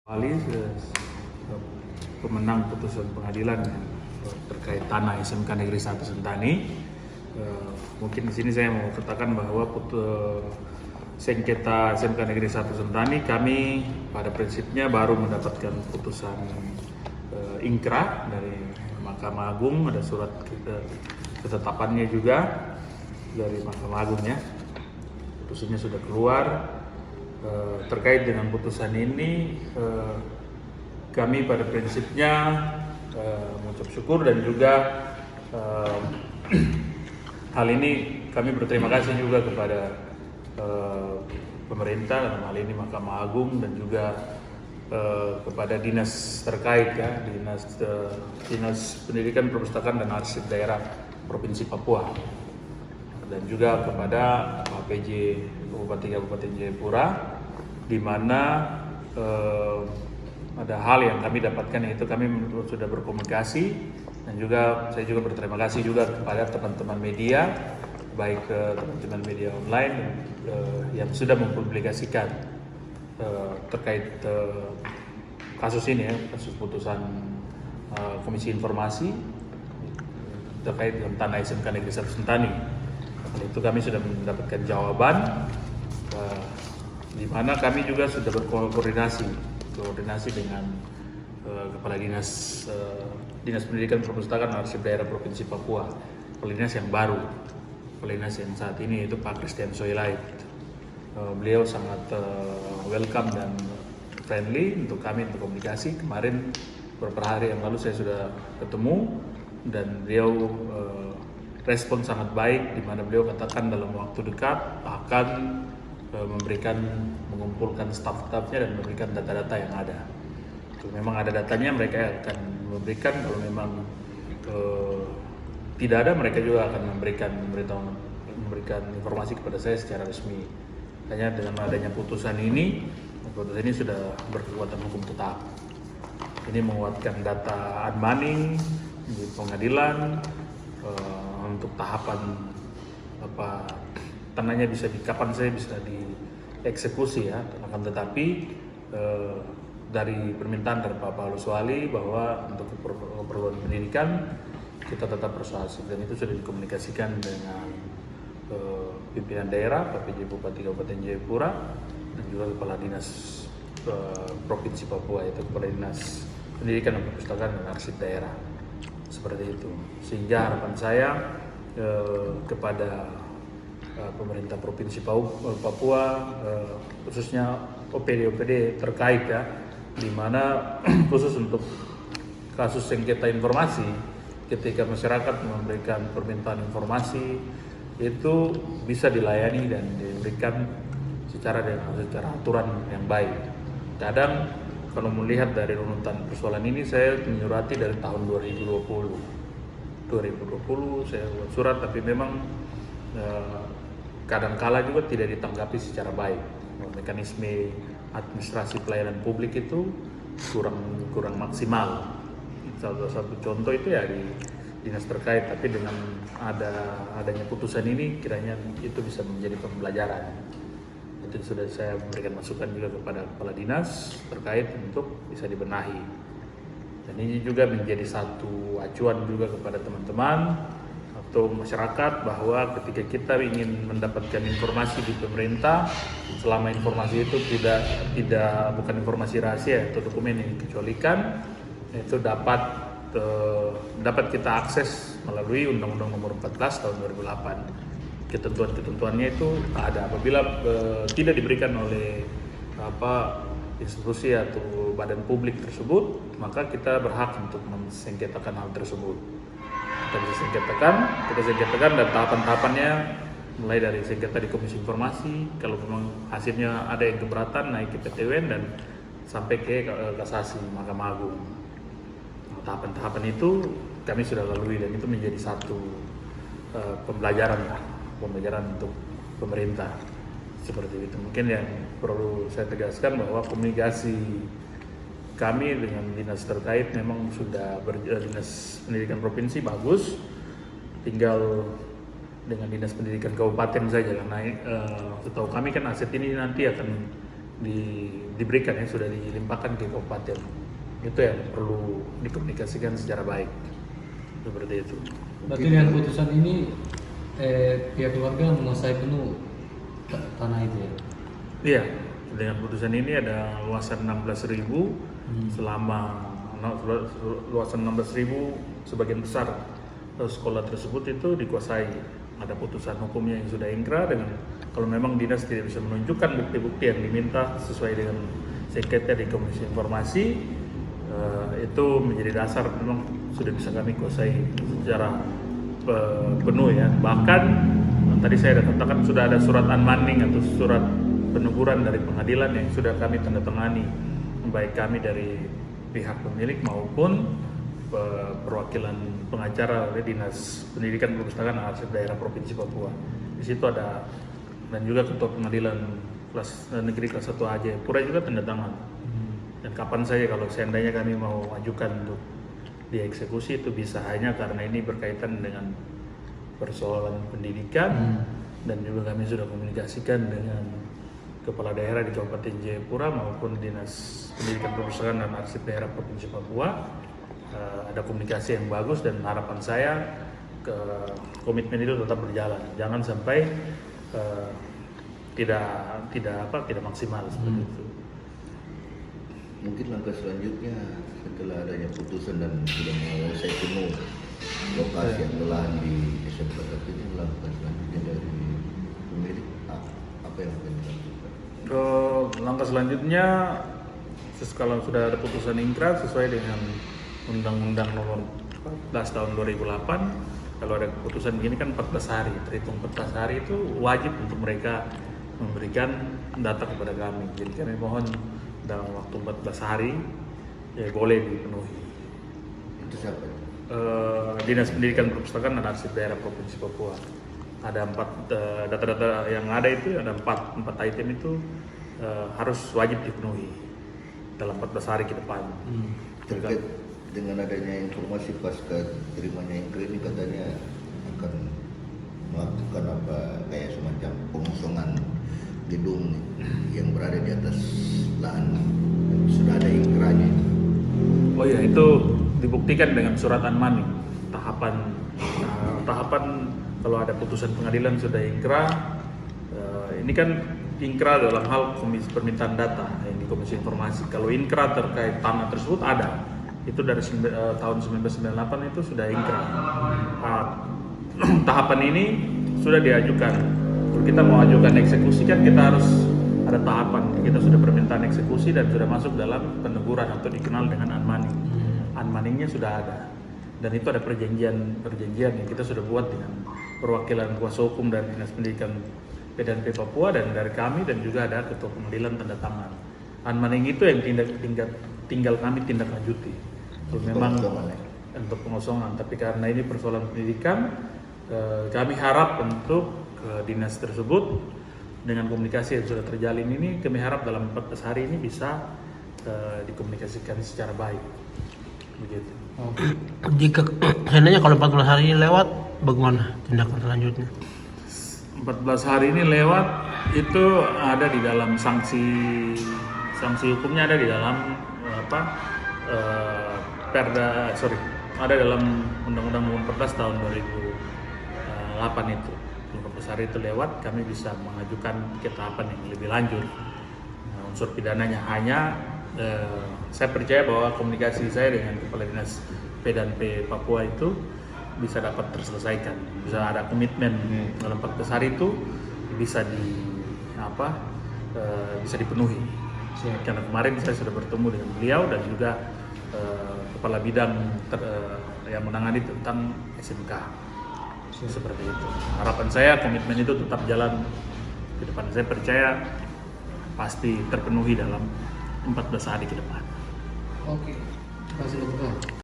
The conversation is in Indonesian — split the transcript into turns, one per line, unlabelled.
Wali pemenang putusan pengadilan terkait tanah SMK Negeri 1 Sentani. Mungkin di sini saya mau katakan bahwa sengketa SMK Negeri 1 Sentani kami pada prinsipnya baru mendapatkan putusan ingkrah dari Mahkamah Agung, ada surat ketetapannya juga dari Mahkamah Agung ya. Putusannya sudah keluar. Terkait dengan putusan ini, kami pada prinsipnya mengucap syukur dan juga hal ini kami berterima kasih juga kepada pemerintah, dalam hal ini Mahkamah Agung, dan juga kepada dinas terkait ya, dinas Pendidikan, Perpustakaan dan Arsip Daerah Provinsi Papua, dan juga kepada PJ Kabupaten Jayapura, di mana ada hal yang kami dapatkan, yaitu kami sudah berkomunikasi, dan juga saya juga berterima kasih juga kepada teman-teman media, baik teman-teman media online yang sudah mempublikasikan terkait kasus ini ya, kasus putusan Komisi Informasi terkait dengan tanah SMK Negeri 1 Sentani. Itu kami sudah mendapatkan jawaban, di mana kami juga sudah berkoordinasi dengan Kepala Dinas Pendidikan, Perpustakaan dan Arsip Daerah Provinsi Papua, Kepala Dinas yang baru, Kepala Dinas yang saat ini, itu Pak Christian Soilait. Beliau sangat welcome dan friendly untuk kami untuk komunikasi. Kemarin beberapa hari yang lalu saya sudah ketemu dan beliau respon sangat baik, di mana beliau katakan dalam waktu dekat akan mengumpulkan staf-stafnya dan memberikan data-data yang ada. Kalau memang ada datanya, mereka akan memberikan. Kalau memang tidak ada, mereka juga akan memberikan informasi kepada saya secara resmi. Hanya dengan adanya putusan ini sudah berkekuatan hukum tetap. Ini menguatkan data unmoney di pengadilan, untuk tahapan tanahnya kapan saya bisa dieksekusi ya. Akan tetapi dari permintaan dari Pak Paulus Wali bahwa untuk keperluan pendidikan kita tetap persuasif, dan itu sudah dikomunikasikan dengan pimpinan daerah, Pak PJ Bupati Kabupaten Jayapura, dan juga Kepala Dinas Provinsi Papua, yaitu Kepala Dinas Pendidikan dan Perpustakaan dan Arsip Daerah. Seperti itu, sehingga harapan saya kepada pemerintah Provinsi Papua, khususnya OPD terkait ya, di mana khusus untuk kasus sengketa informasi, ketika masyarakat memberikan permintaan informasi itu bisa dilayani dan diberikan secara aturan yang baik. Kadang kalau melihat dari runutan persoalan ini, saya menyurati dari tahun 2020 saya buat surat, tapi memang kadangkala juga tidak ditanggapi secara baik. Mekanisme administrasi pelayanan publik itu kurang maksimal. Salah satu contoh itu ya di dinas terkait, tapi dengan adanya putusan ini kiranya itu bisa menjadi pembelajaran. Itu sudah saya memberikan masukan juga kepada kepala dinas terkait untuk bisa dibenahi, dan ini juga menjadi satu acuan juga kepada teman-teman atau masyarakat, bahwa ketika kita ingin mendapatkan informasi di pemerintah, selama informasi itu bukan informasi rahasia atau dokumen yang dikecualikan, itu dapat kita akses melalui Undang-Undang Nomor 14 Tahun 2008. Ketentuannya itu ada. Apabila tidak diberikan oleh institusi atau badan publik tersebut, maka kita berhak untuk mensengketakan hal tersebut. Kita sengketakan dan tahapan-tahapannya mulai dari sengketa di Komisi Informasi, kalau memang hasilnya ada yang keberatan, naik ke PT UN dan sampai ke kasasi Mahkamah Agung. Tahapan-tahapan itu kami sudah lalui, dan itu menjadi satu pembelajaran untuk pemerintah. Seperti itu. Mungkin yang perlu saya tegaskan bahwa komunikasi kami dengan dinas terkait memang sudah Dinas Pendidikan Provinsi bagus, tinggal dengan Dinas Pendidikan Kabupaten saja, karena setahu kami kan aset ini nanti akan diberikan ya, sudah dilimpahkan ke kabupaten. Itu yang perlu dikomunikasikan secara baik, seperti itu.
Berarti dengan putusan ini pihak keluarga menguasai penuh tanah itu ya?
Iya, dengan putusan ini ada luasan 16.000 selama luasan 16.000 sebagian besar sekolah tersebut itu dikuasai. Ada putusan hukumnya yang sudah ingkrah dengan kalau memang dinas tidak bisa menunjukkan bukti-bukti yang diminta sesuai dengan sengketa di Komisi Informasi, itu menjadi dasar memang sudah bisa kami kuasai secara penuh ya. Bahkan tadi saya ada katakan sudah ada surat unmanning atau surat peneguran dari pengadilan yang sudah kami tanda tangani, baik kami dari pihak pemilik maupun perwakilan pengacara oleh Dinas Pendidikan Perpustakaan dan Arsip Daerah Provinsi Papua. Di situ ada, dan juga Ketua Pengadilan kelas negeri kelas 1 A Jayapura juga tanda tangan. Dan kapan saja kalau seandainya kami mau ajukan untuk dieksekusi itu bisa, hanya karena ini berkaitan dengan persoalan pendidikan. Dan juga kami sudah komunikasikan dengan kepala daerah di Kabupaten Jayapura maupun Dinas Pendidikan Perpustakaan dan Arsip Daerah Provinsi Papua. Ada komunikasi yang bagus dan harapan saya komitmen itu tetap berjalan, jangan sampai tidak maksimal seperti itu.
Mungkin langkah selanjutnya setelah adanya putusan dan sudah menguasai penuh lokasi yang lahan di SMK, ini langkah selanjutnya dari pemilik apa yang akan dilakukan?
Langkah selanjutnya kalau sudah ada putusan ingkrah sesuai dengan Undang-Undang Nomor 14 Tahun 2008, kalau ada keputusan begini kan 14 hari, terhitung 14 hari itu wajib untuk mereka memberikan data kepada kami. Jadi kami mohon dalam waktu 14 hari ya boleh dipenuhi.
Itu siapa?
Dinas Pendidikan Perpustakaan dan Arsip Daerah Provinsi Papua. Ada 4 data-data yang ada itu, ada 4 item itu harus wajib dipenuhi dalam 14 hari ke depan.
Terkait dengan adanya informasi pasca terimanya ingkrah ini katanya akan melakukan kayak semacam pengosongan gedung yang berada di atas lahan yang sudah ada ingkrahnya.
Oh ya, itu dibuktikan dengan surat unmanning. Tahapan kalau ada putusan pengadilan sudah ingkrah, ini kan ingkrah dalam hal permintaan data yang di Komisi Informasi. Kalau ingkrah terkait tanah tersebut ada. Itu dari tahun 1998 itu sudah ingkrah. Tahapan ini sudah diajukan. Kalau kita mau ajukan eksekusi kan kita harus ada tahapan. Kita sudah permintaan eksekusi dan sudah masuk dalam peneguran atau dikenal dengan unmanning. Unmanningnya sudah ada. Dan itu ada perjanjian yang kita sudah buat dengan perwakilan kuasa hukum dari Dinas Pendidikan PDNP Papua dan dari kami, dan juga ada Ketua Pengadilan tanda tangan. Unmanning itu yang tinggal kami tindak lanjuti. Kalau memang untuk pengosongan, tapi karena ini persoalan pendidikan, kami harap untuk dinas tersebut dengan komunikasi yang sudah terjalin ini, kami harap dalam 14 hari ini bisa dikomunikasikan secara baik. Begitu.
Jika seandainya kalau 14 hari ini lewat, bagaimana tindakan selanjutnya?
14 hari ini lewat, itu ada di dalam sanksi hukumnya, ada di dalam ada dalam Undang-Undang Nomor 14 Tahun 2008 itu. 14 hari itu lewat, kami bisa mengajukan ke tahapan yang lebih lanjut. Unsur pidananya hanya saya percaya bahwa komunikasi saya dengan Kepala Dinas PDNP Papua itu bisa dapat terselesaikan, bisa ada komitmen dalam 14 hari itu bisa bisa dipenuhi. Karena kemarin saya sudah bertemu dengan beliau dan juga kepala bidang yang menangani tentang SMK. Seperti itu. Harapan saya komitmen itu tetap jalan ke depan. Saya percaya pasti terpenuhi dalam 14 hari ke depan.
Oke, terima kasih dokter.